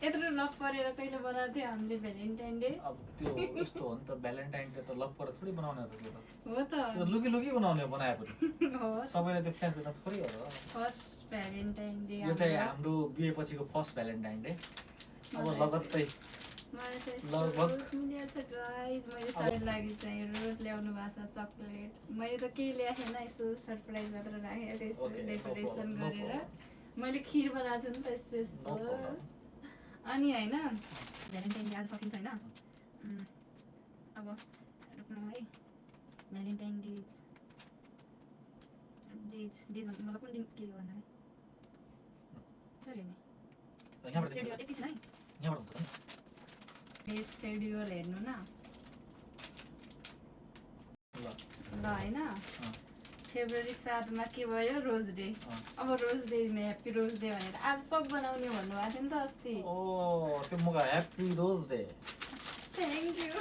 यत्रो लभ परेर कहिले बनाएको थियो हामीले भ्यालेन्टाइन डे अब त्यो यस्तो हो नि त भ्यालेन्टाइन डे त लभ गरेर थोरै बनाउने हो त त्यो त हो त त्यो लुकी लुकी बनाउने हो बनाए पनि हो सबैले त्यो फ्ल्यास गर्न थोरै हो र फर्स्ट भ्यालेन्टाइन डे यो चाहिँ हाम्रो बिहे पछिको फर्स्ट भ्यालेन्टाइन डे अब लगत्तै मलाई चाहिँ यस्तो लगभग रोज मिलेको छ गाइज मैले साह्रै लागि चाहिँ रोज ल्याउनु भएको छ चक्लेट मैले त केही ल्याएन यसो सरप्राइज मात्र राखेको थिएँ यसो Okay, डेकोरेसन no गरेर problem. मैले खिर बनाएको छु नि त स्पेसल problem. अनि होइन भ्यालेन्टाइन डे आज सकिन्छ होइन अब रोक्नु है भ्यालेन्टाइन डेज डेज डेज मतलब कुन दिन के हो भन्दा सरी नि यहाँबाट सेड्युल एकैछिन है यहाँबाट हुन्छ नि डेज सेड्युल हेर्नु न ल ल होइन फेब्रुअरी 7 मा के भयो रोज डे अब rose day happy rose day भनेर आज सब बनाउने भन्नुभएको थियो नि त अस्ति ओ त्यो मगा happy rose day thank you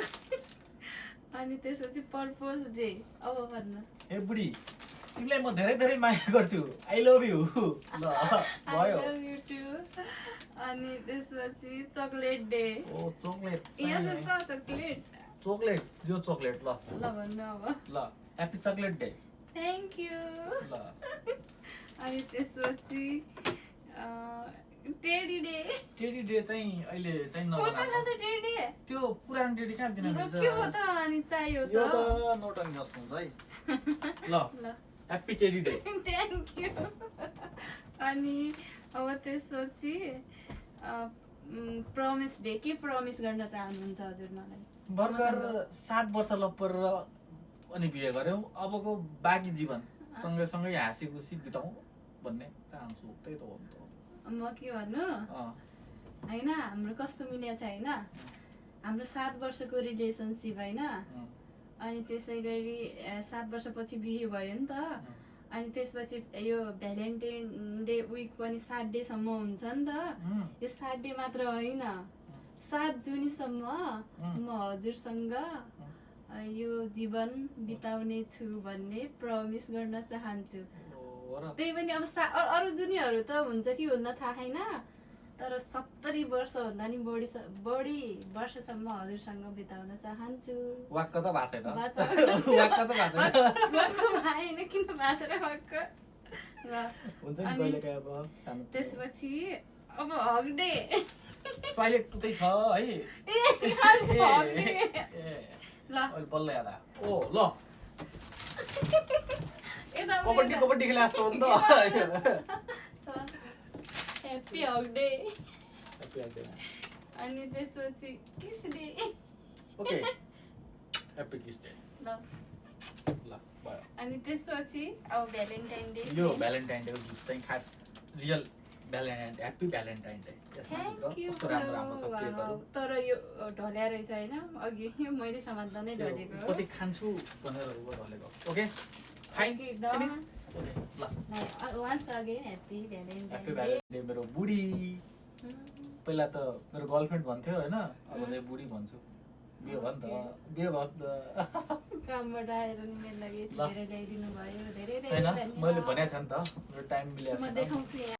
अनि त्यसपछि पर्पोज डे अब भन्नु ए बुढी तिमीलाई म धेरै धेरै माया गर्छु आई लभ यु ल आई भयो लभ यु टु अनि त्यसपछि चकलेट डे ओ चकलेट यहाँ चाहिँ छ चकलेट चकलेट यो चकलेट ल ल भन्नु अब ल happy chocolate day thank you ल अनि त्यसपछि टेडी डे टेडी डे चाहिँ अहिले चाहिँ हो नबनाएको त टेडी डे त्यो पुरानो टेडी कहाँ दिन मिल्छ के हो त अनि चाहियो यो त त नोटङ्गी जस्तो हुन्छ है ल ल happy teddy day thank you अनि अब त्यसपछि प्रमिस डे के प्रमिस गर्न चाहनुहुन्छ हजुर मलाई भर्खर 7 वर्ष लभ परेर अनि बिहे गर्यौँ अबको बाँकी जीवन सँगै सँगै हाँसी खुसी बिताउँ भन्ने चाहन्छु त्यही त हो नि त म के भन्नु होइन हाम्रो कस्तो मिलेको छ होइन हाम्रो 7 वर्षको रिलेसनसिप होइन अनि त्यसै गरी 7 वर्षपछि बिहे भयो नि त अनि त्यसपछि यो भ्यालेन्टाइन डे विक पनि 7 डेसम्म हुन्छ नि त यो 7 डे मात्र होइन 7 जुनीसम्म म हजुरसँग यो जीवन बिताउने छु भन्ने प्रमिस गर्न चाहन्छु त्यही पनि अब अरू जुनीहरू त हुन्छ कि हुन्न थाहा छैन तर 70 वर्षभन्दा नि बढी वर्षसम्म हजुरसँग बिताउन चाहन्छु वाक्क त भएको छैन वाक्क वाक्क त भएको छैन वाक्क भएन किन भाषा वाक्क ल हुन्छ नि कहिलेकाहीँ अब सानो त्यसपछि अब हग डे टोयलेट उतै छ है ल अहिले बल्ल याद आयो ओ ल यता कबड्डी कबड्डी खेला जस्तो हो नि त ह्याप्पी हग डे अनि त्यसपछि kiss day okay happy kiss day ल ल भयो अनि त्यसपछि अब भ्यालेन्टाइन डे यो भ्यालेन्टाइन डेको गीत चाहिँ खास real Valentine happy Valentine day thank you कस्तो राम्रो राम्रो छ केकहरू तर यो ढल्या रहेछ होइन अघि मैले समात्दा नै ढलेको हो पछि खान्छु भनेर ढलेको okay fine Okay, finish done. Okay ल once again happy Valentine happy day Valentine day मेरो बुढी पहिला त मेरो गर्लफ्रेन्ड भन्थ्यो होइन अब चाहिँ बुढी भन्छु बिहे भयो नि त बिहे भयो नि त कामबाट आएर नि मेरो लागि ल। धेरै ल्याइदिनु भयो धेरै होइन धेरै मैले भनेको थिएँ नि त मेरो टाइम मिलेको म छैन देखाउँछु यहाँ